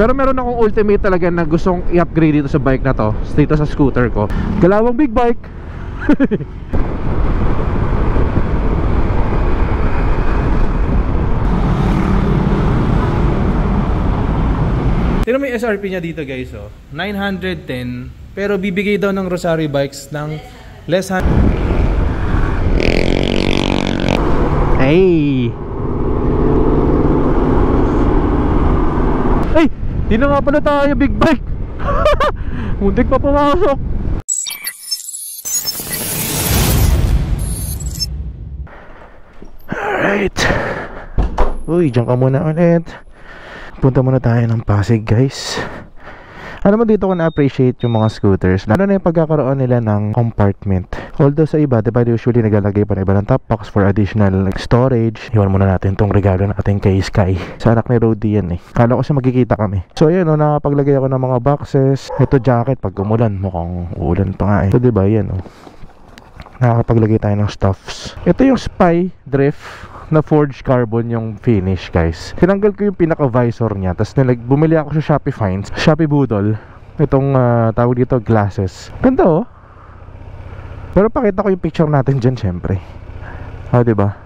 Pero meron akong ultimate talaga na gustong i-upgrade dito sa bike na to, dito sa scooter ko. Galawang big bike. Tignan mo yung SRP niya dito guys, oh. 910, pero bibigay daw ng Rosario Bikes ng less than... Hey! Ay! Di na nga pala tayo big bike! Muntik pa pumasok! Alright! Uy, dyan ka muna ulit. Punta muna tayo ng Pasig guys. Alam mo, dito ko na-appreciate yung mga scooters, lalo na yung pagkakaroon nila ng compartment. Although sa iba, diba usually nagalagay pa na iba ng top box for additional storage. Iwan muna natin tong regalo natin kay Sky. Sa anak ni Rody yan eh. Kala ko siya magkikita kami. So ayan o, nakapaglagay ako ng mga boxes. Ito jacket, pag umulan, mukhang uulan pa nga eh. So diba yan o, nakakapaglagay tayo ng stuffs. Ito yung Spy Drift na forged carbon yung finish guys. Tinanggal ko yung pinaka visor niya, tapos bumili ako sa Shopee Finds, Shopee Budol, itong tawag dito glasses. Ganda oh. Pero pakita ko yung picture natin dyan syempre. Diba?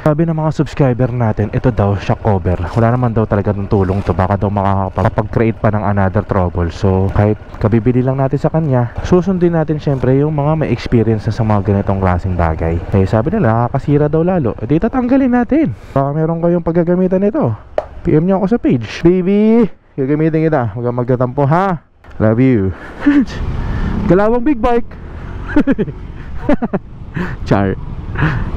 Sabi ng mga subscriber natin, ito daw shock cover. Wala naman daw talaga ng tulong to. Baka daw makakapag-create pa ng another trouble. So kahit kabibili lang natin sa kanya, susundin natin syempre yung mga may experience na sa mga ganitong klaseng bagay. Eh sabi nila, nakakasira daw lalo. Di tatanggalin natin. Baka meron kayong paggagamitan nito. PM nyo ako sa page. Baby, gagamitin kita. Huwag kang magtatampo ha. Love you. Galawang big bike. Char.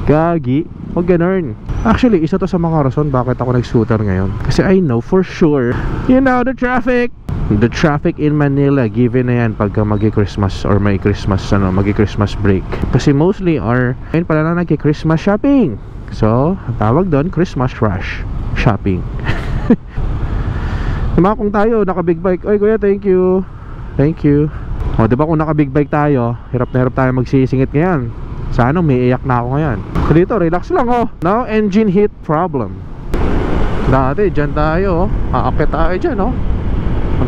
Gagi, huwag ganun. Actually, isa to sa mga rason bakit ako nag-scooter ngayon. Kasi I know for sure, you know, the traffic in Manila, given na yan pagka magi-Christmas or may Christmas, magi-Christmas break. Kasi mostly are, ayun pala na nag-Christmas shopping. So, tawag doon, Christmas rush shopping. Diba kung tayo, naka-big bike, oy kuya, thank you. Thank you. O, diba kung naka-big bike tayo, hirap na hirap tayo magsisingit ngayon. Sana may iyak na ako ngayon. So dito, relax lang oh. No engine heat problem. Dati, dyan tayo oh. Aakit tayo dyan oh.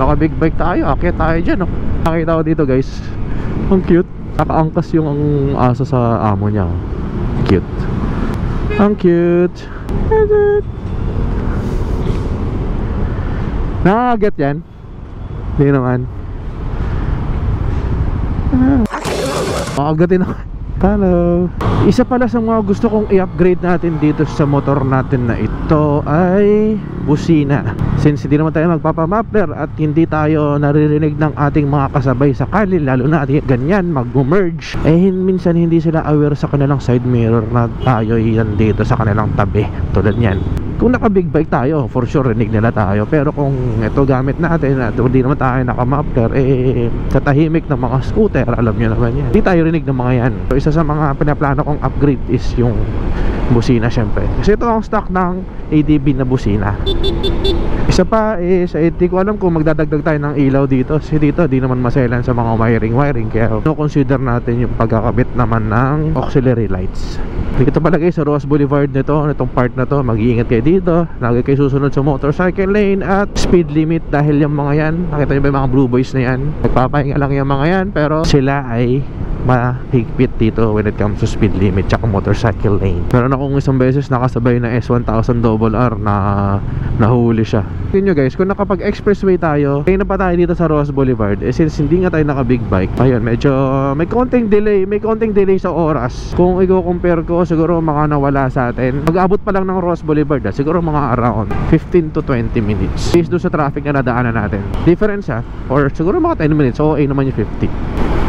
Naka big bike tayo, aakit tayo dyan oh. Nakita ko dito guys, ang cute. Nakaangkas yung aso sa amo niya oh. Cute. Ang cute. Nakaget yan? Hindi naman. Makagatin ako. Hello. Isa pala sa mga gusto kong i-upgrade natin dito sa motor natin na ito ay busina. Since hindi naman tayo magpapamapler at hindi tayo naririnig ng ating mga kasabay sa kalye, lalo na ganyan mag-merge, eh minsan hindi sila aware sa kanilang side mirror na tayo yan dito sa kanilang tabi. Tulad yan. Kung naka big bike tayo, for sure rinig nila tayo. Pero kung ito gamit natin at hindi naman tayo naka-muffler, eh katahimik ng mga scooter, alam nyo naman yan, hindi tayo rinig ng mga yan. So isa sa mga pinaplano kong upgrade is yung busina syempre. Kasi ito ang stock ng ADB na busina. Isa pa is, hindi ko alam kung magdadagdag tayo ng ilaw dito. Kasi dito di naman maselan sa mga wiring. Kaya no-consider natin yung pagkakabit naman ng auxiliary lights. Dito pala guys sa Roas Boulevard nito, itong part na to, mag-iingat kayo dito. Lagi kayo susunod sa motorcycle lane at speed limit dahil yung mga yan, nakita nyo ba yung mga blue boys na yan? Nagpapahinga lang yung mga yan, pero sila ay mahigpit dito when it comes to speed limit tsaka motorcycle lane. Meron akong isang beses nakasabay na S1000RR na nahuli siya. Tingnan nyo guys, kung nakapag-expressway tayo, kaya na pa tayo dito sa Roas Boulevard, eh since hindi nga tayo naka-big bike, ayun, medyo may konting delay sa oras. Kung i-compare ko, siguro mga nawala sa atin. Mag-abot pa lang ng Roas Boulevard, siguro mga around 15 to 20 minutes. Based doon sa traffic na nadaanan natin. Difference or siguro mga 10 minutes, okay naman yung 50.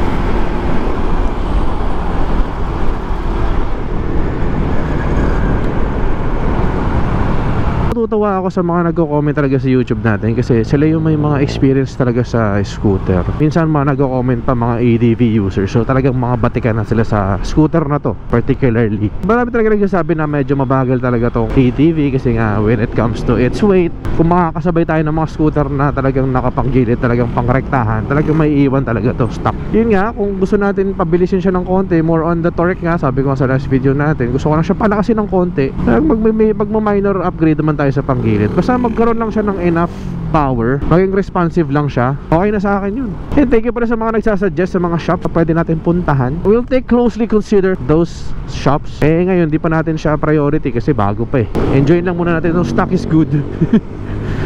Natutuwa ako sa mga nagko-comment talaga sa YouTube natin kasi sila yung may mga experience talaga sa scooter. Minsan mga nagko-comment pa mga ADV users, so talagang mga batikan na sila sa scooter na to particularly. Marami talaga nagsasabi na medyo mabagal talaga tong ADV kasi nga when it comes to its weight, kung makakasabay tayo ng mga scooter na talagang nakapanggilid, talagang pangrektahan, talagang may iwan talaga to stock. Yun nga, kung gusto natin pabilisin siya ng konti, more on the torque nga, sabi ko sa last video natin, gusto ko lang siya palakasin ng konti. Mag-minor upgrade naman tayo sa panggilid. Basta magkaroon lang siya ng enough power, maging responsive lang siya, okay na sa akin yun. And thank you pala sa mga nagsasuggest sa mga shop na pwede natin puntahan. We'll take closely consider those shops. Ngayon di pa natin siya priority kasi bago pa eh. Enjoy lang muna natin itong stock is good.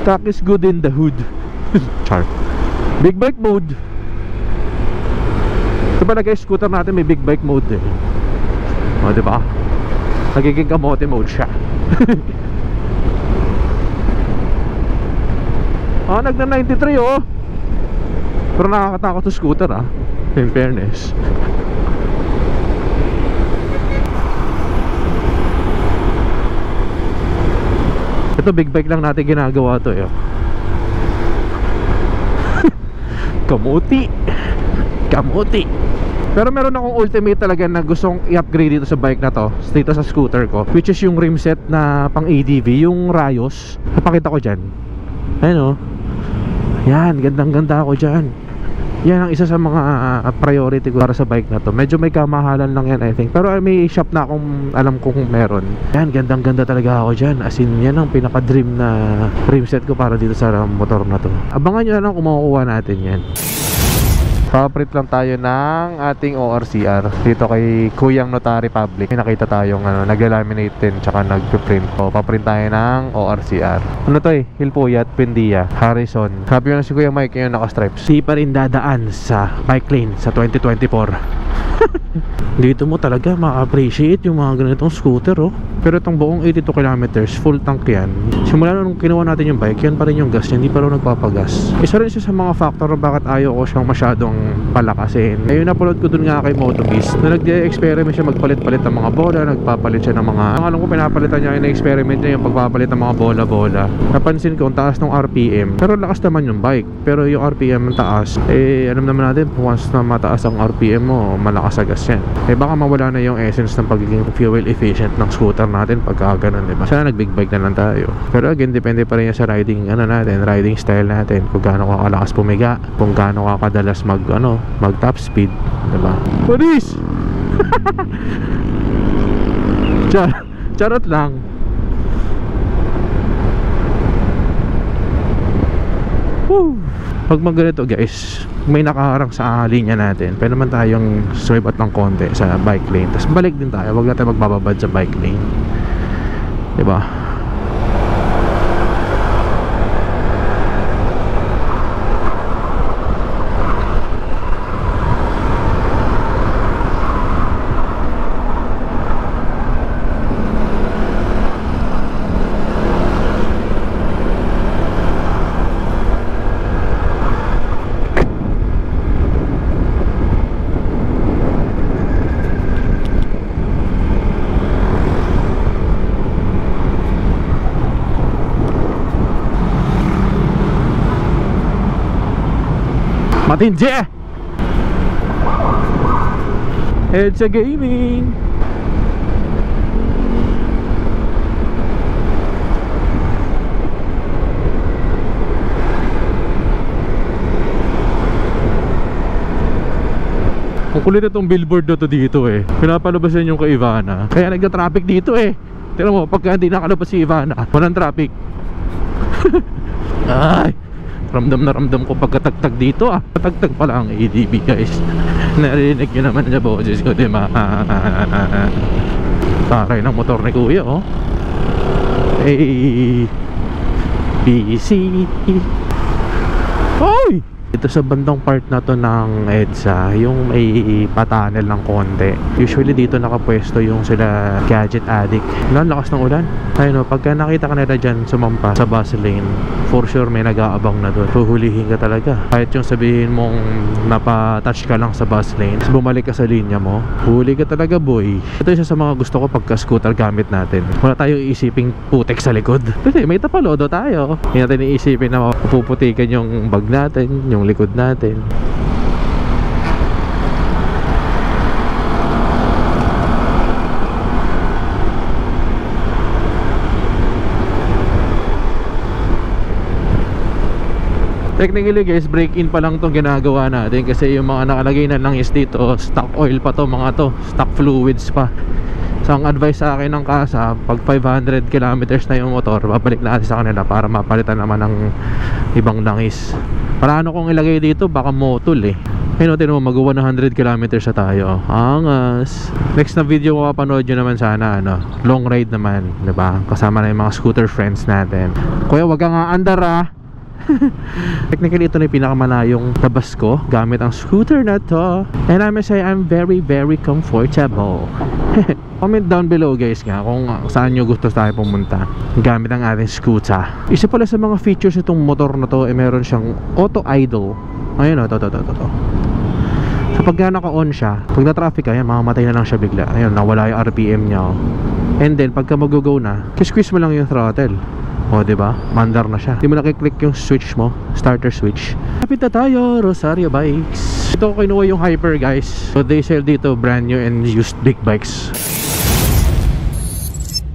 Stock is good in the hood. Char. Big bike mode. Ito pala guys, scooter natin may big bike mode eh. O diba? Nagiging kamote mode siya. Nagna 93 oh. Pero nakakatakot sa scooter in fairness. Ito big bike lang natin ginagawa to eh. Kamuti. Kamuti. Pero meron akong ultimate talaga na gustong i-upgrade dito sa bike na to, dito sa scooter ko, which is yung rim set na pang ADV, yung Rayos. Napakita ko dyan. Ayun oh. Yan, gandang-ganda ako dyan. Yan ang isa sa mga priority ko para sa bike na to. Medyo may kamahalan lang yan I think, pero may shop na akong alam kong meron. Yan, gandang-ganda talaga ako dyan. As in, yan ang pinaka-dream na rim set ko para dito sa motor na to. Abangan nyo na lang kung makukuha natin yan. Paprint lang tayo ng ating ORCR dito kay Kuyang Notary Public. May nakita tayong nagla-laminate din tsaka nagpiprint. So paprint tayo ng ORCR. Ano to eh? Hilpuyat, Pendia, Harrison. Sabi ko na si Kuya Mike yung naka-stripes. Di pa rin dadaan sa bike lane sa 2024. Dito mo talaga ma-appreciate yung mga ganitong scooter oh. Pero itong buong 82 kilometers full tank yan. Simula nung kinuha natin yung bike, yan pa rin yung gas niya, hindi pa rin nagpapagas. Isa rin siya sa mga factor bakit ayaw ko siyang masyadong palakasin. Ngayon napanood ko dun nga kay Motobeast na nag-experiment siya magpalit-palit ng mga bola, nagpapalit siya ng mga, ang alam ko pinapalitan niya yung experiment niya yung pagpapalit ng mga bola-bola. Napansin ko ang taas ng RPM, pero lakas naman yung bike, pero yung RPM ang taas alam naman natin once na mataas ang RPM mo, malakas sa gas yan. Baka mawala na yung essence ng pagiging fuel efficient ng scooter natin pagka ganun, diba? Sana nag big bike na lang tayo. Pero again, depende pa rin yan sa riding natin, riding style natin, kung gaano ka kalakas pumiga, kung gaano ka kadalas mag top speed, diba? Police! Charot lang. Woo! Pag magganito guys, may nakaharang sa linya natin, pwede naman tayong swipe out ng konti sa bike lane, tapos balik din tayo, wag natin magbababad sa bike lane, diba? Matindi! EDSA Gaming! Ang kulit itong billboard na to dito eh. Pinapalabasan yung kay Ivana. Kaya nagka-traffic dito eh. Tignan mo, pagka hindi nakalabas si Ivana, walang traffic. Ay! Ramdam na ramdam ko pagkatagtag dito Patagtag pala ang ADB guys. Narinig nyo naman sa boses ko, diba? Taray ng motor ni Kuya oh. A B C. Hoy! Ito sa bandang part na to ng EDSA, yung may patanel ng konti. Usually dito nakapwesto yung sila gadget addict. Lakas ng ulan. Ayun o, pagka nakita ka nila dyan sumampa sa bus lane, for sure may nag-aabang na doon. Huhulihin ka talaga. Kahit yung sabihin mong napatouch ka lang sa bus lane, tapos bumalik ka sa linya mo, huli ka talaga boy. Ito isa sa mga gusto ko pagka scooter gamit natin. Wala tayong iisiping putek sa likod. Kasi may tapalodo tayo. Hindi natin iisipin na mapuputikan yung bag natin, yung likod natin. Technically guys, break-in pa lang itong ginagawa natin kasi yung mga nakalagay na lang is dito stock oil pa to, mga to stock fluids pa. So ang advice sa akin ng kasa, pag 500 kilometers na yung motor, babalik natin sa kanila para mapalitan naman ng ibang langis. Para ano kung ilagay dito, baka motol eh. Ayun, tinan mo, mag-100 kilometers na tayo. Angas. Next na video mapapanood nyo naman sana, ano, long ride naman, diba? Kasama na yung mga scooter friends natin. Kuya, wag kang aandar ah. Technically ito na yung pinakamalayong labas ko gamit ang scooter na to, and I must say I'm very comfortable. Comment down below guys nga kung saan nyo gusto tayo pumunta gamit ang ating scooter. Isa pala sa mga features itong motor na to, meron siyang auto idle. Ayun o, to. So pag naka-on siya, pag na-traffic ka, yan, mamamatay na lang siya bigla. Ayun, nawala yung RPM niya. And then pagka mag-go na, squeeze mo lang yung throttle. O, diba? Mandar na siya. Hindi mo nakiklik yung switch mo, starter switch. Kapit na tayo, Rosario Bikes. Ito ko kinuha yung Hyper guys. So they sell dito brand new and used big bikes.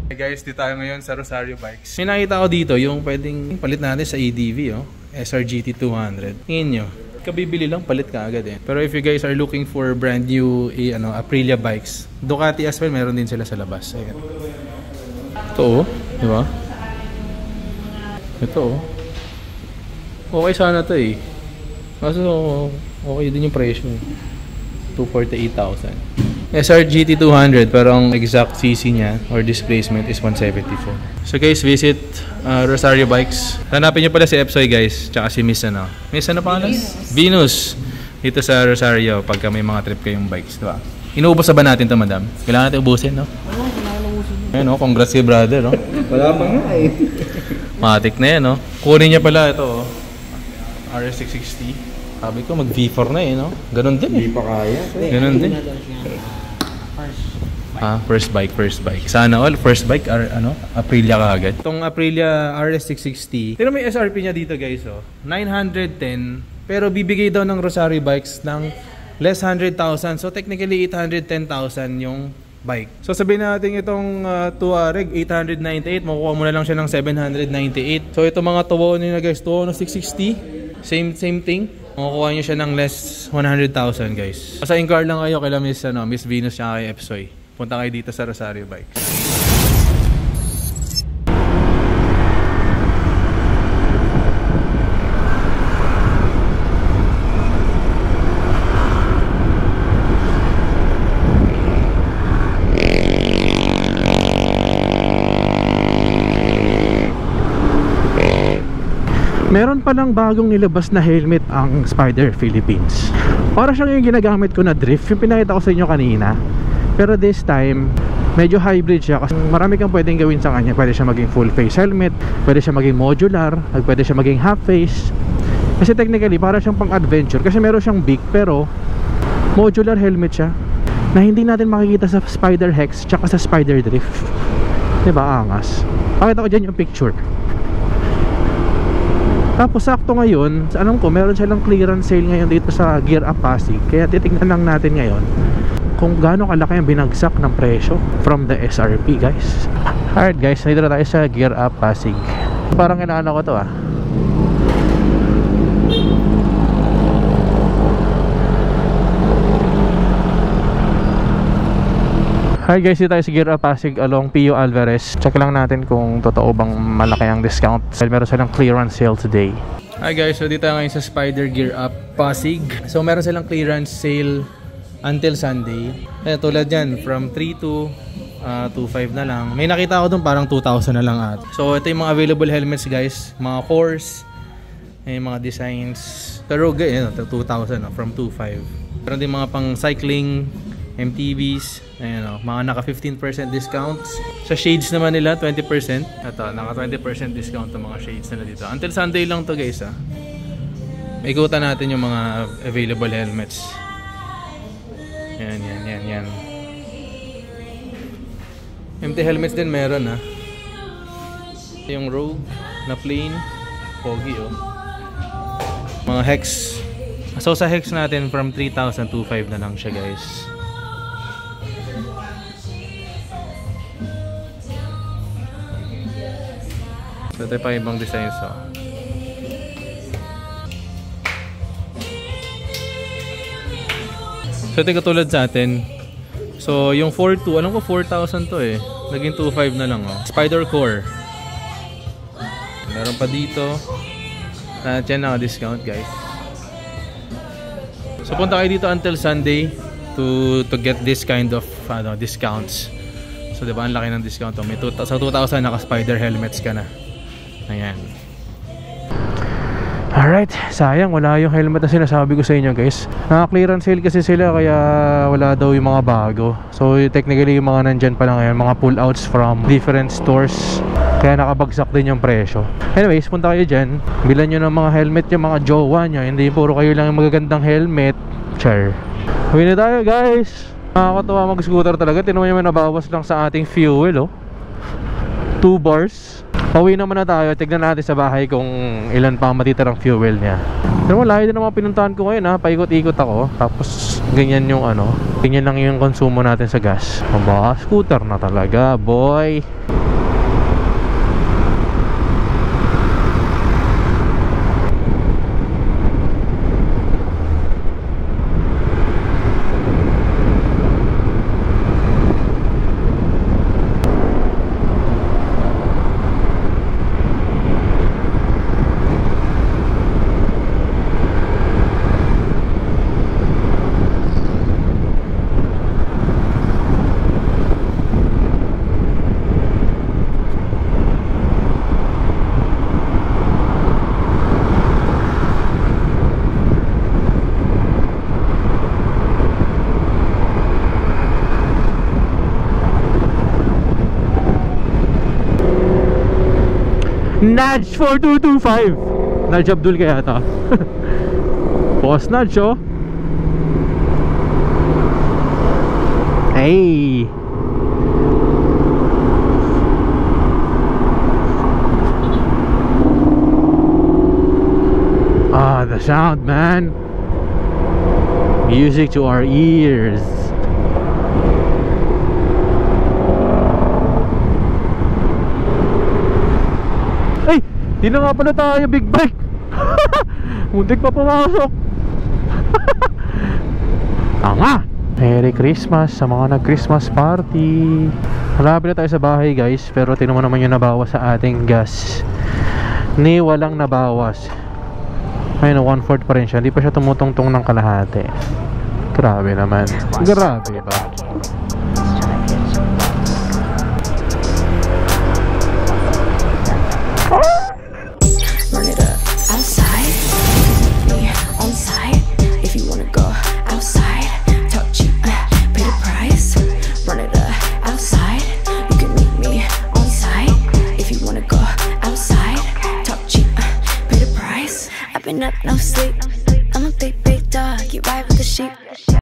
Hey guys, dito tayo ngayon sa Rosario Bikes. May nakita ko dito yung pwedeng palit natin sa EDV, oh. SRGT 200. Tingin nyo, kabibili lang, palit ka agad eh. Pero if you guys are looking for brand new Aprilia bikes, Ducati as well, meron din sila sa labas. Ayan. Ito, oh, diba? Ito, okay sana to eh. Kaso okay din yung presyo eh. 248,000. SRGT 200 pero ang exact CC niya or displacement is 174. So guys, visit Rosario Bikes. Hanapin niyo pala si Epsoy guys, tsaka si Miss ano. Miss ano pangalan? Venus. Dito sa Rosario pagka may mga trip kayong bikes, diba? Inuubos na ba natin to, madam? Kailangan natin ubusin, no? Oo, kailangan ubusin. Ayun, no? Congrats kay brother, no? Wala pa nga eh. Matik na yan, no? Kunin niya pala ito, oh. RS660. Sabi ko, mag V4 na eh, no? Ganon din eh. Hindi pa kaya. Ganon din. First bike. Sana all, first bike, Aprilia kaagad. Itong Aprilia RS660. Pero may SRP niya dito, guys, oh. 910. Pero bibigay daw ng Rosario Bikes ng less 100,000. So technically, 810,000 yung bike. So sabihin natin itong Tuareg 898, makukuha mo na lang siya ng 798. So itong mga Tuono na guys, Tuono 660, same thing. Makukuha niyo siya ng less 100,000 guys. Sa in-car lang kayo kay Miss Venus siya kay Epsoy. Punta kayo dito sa Rosario Bikes. Meron palang bagong nilabas na helmet ang Spider Philippines. Para siyang yung ginagamit ko na drift, yung pinakita ko sa inyo kanina. Pero this time, medyo hybrid siya kasi marami kang pwedeng gawin sa kanya. Pwede siya maging full face helmet, pwede siya maging modular, pwede siya maging half face. Kasi technically, para siyang pang adventure. Kasi meron siyang beak pero modular helmet siya na hindi natin makikita sa Spider Hex tsaka sa Spider Drift. Diba, angas? Pakita ko dyan yung picture. Tapos sakto ngayon, alam ko meron silang clearance sale ngayon dito sa Gear Up Pasig. Kaya titignan lang natin ngayon kung gaano kalaki ang binagsak ng presyo from the SRP guys. Alright guys, nandito na tayo sa Gear Up Pasig. Parang inaano ko to ah. Hi guys, dito tayo sa Gear Up Pasig along Pio Alvarez. Check lang natin kung totoo bang malaki ang discount. Meron silang clearance sale today. Hi guys, so dito ngayon sa Spider Gear Up Pasig. So meron silang clearance sale until Sunday. Tulad yan, from 3 to 2.5 na lang. May nakita ko dun parang 2,000 na lang at. So ito yung mga available helmets guys. Mga Kors, yung mga designs. Pero yun, 2,000 from 2.5. Meron din mga pang cycling, MTBs, ayan o, mga naka 15% discounts. Sa shades naman nila, 20%. Ito, naka 20% discount ang mga shades nila dito. Until Sunday lang to guys ah. Ikutan natin yung mga available helmets. Yan. Empty helmets din meron ah. Yung Rogue na plain, pogi oh. Mga Hex. So sa Hex natin from 3,000 to 5 na lang siya guys. So ito pa ibang designs oh. So ito katulad sa atin. So yung 4.2, alam ko 4,000 to eh. Naging 2.5 na lang oh. Spider Core. Meron pa dito. Yan na discount guys. So punta kayo dito until Sunday to get this kind of discounts. So diba ang laki ng discount to. May sa 2,000 naka spider helmets ka na. Ayan. Alright, sayang wala yung helmet na sinasabi ko sa inyo guys. Naka-clearance sale kasi sila kaya wala daw yung mga bago. So technically yung mga nandyan pa lang ngayon, mga pull-outs from different stores. Kaya nakabagsak din yung presyo. Anyways, punta kayo dyan. Bilan nyo ng mga helmet yung mga jowa nyo. Hindi puro kayo lang yung magagandang helmet. Char. Uwi na tayo guys. Nakakatawa mag-scooter talaga. Tinuman nyo nabawas lang sa ating fuel oh. 2 bars. Pauwi naman na tayo. Tignan natin sa bahay kung ilan pa matitirang fuel niya. Pero layo din ang mga pinuntahan ko ngayon ha. Paikot-ikot ako. Tapos ganyan yung ganyan lang yung konsumo natin sa gas. Aba, scooter na talaga boy. Nudge 4225. Nudge Abdul kaya ito. Boss Nudge oh. Hey. Ah, the sound man. Music to our ears. Di na nga pala tayo big bike. Muntik pa pumasok. Tama. Merry Christmas sa mga nag-Christmas party. Malapit na tayo sa bahay guys. Pero tinan mo naman yung nabawas sa ating gas. Ni walang nabawas. Ayun, 1/4 pa rin siya. Hindi pa siya tumutungtong ng kalahati. Grabe naman. Grabe ba? Up, no sleep. I'm a big dog, you ride with the sheep.